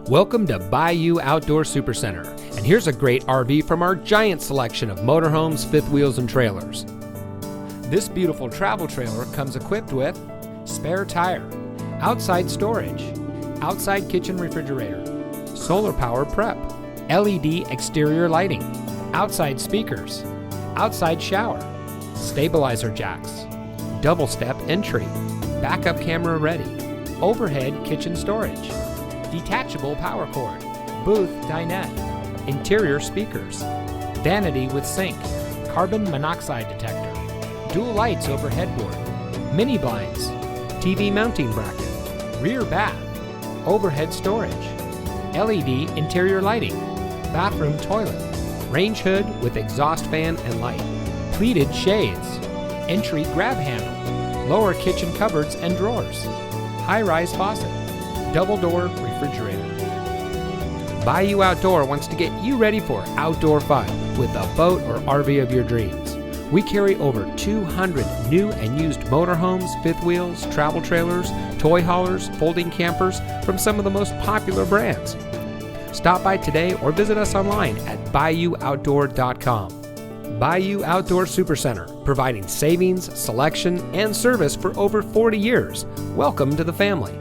Welcome to Bayou Outdoor Supercenter, and here's a great RV from our giant selection of motorhomes, fifth wheels, and trailers. This beautiful travel trailer comes equipped with spare tire, outside storage, outside kitchen refrigerator, solar power prep, LED exterior lighting, outside speakers, outside shower, stabilizer jacks, double step entry, backup camera ready, overhead kitchen storage, detachable power cord, booth dinette, interior speakers, vanity with sink, carbon monoxide detector, dual lights over headboard, mini blinds, TV mounting bracket, rear bath, overhead storage, LED interior lighting, bathroom toilet, range hood with exhaust fan and light, pleated shades, entry grab handle, lower kitchen cupboards and drawers, high-rise faucet, double door refrigerator. Bayou Outdoor wants to get you ready for outdoor fun with a boat or RV of your dreams. We carry over 200 new and used motorhomes, fifth wheels, travel trailers, toy haulers, folding campers from some of the most popular brands. Stop by today or visit us online at BayouOutdoor.com. Bayou Outdoor Supercenter, providing savings, selection, and service for over 40 years. Welcome to the family.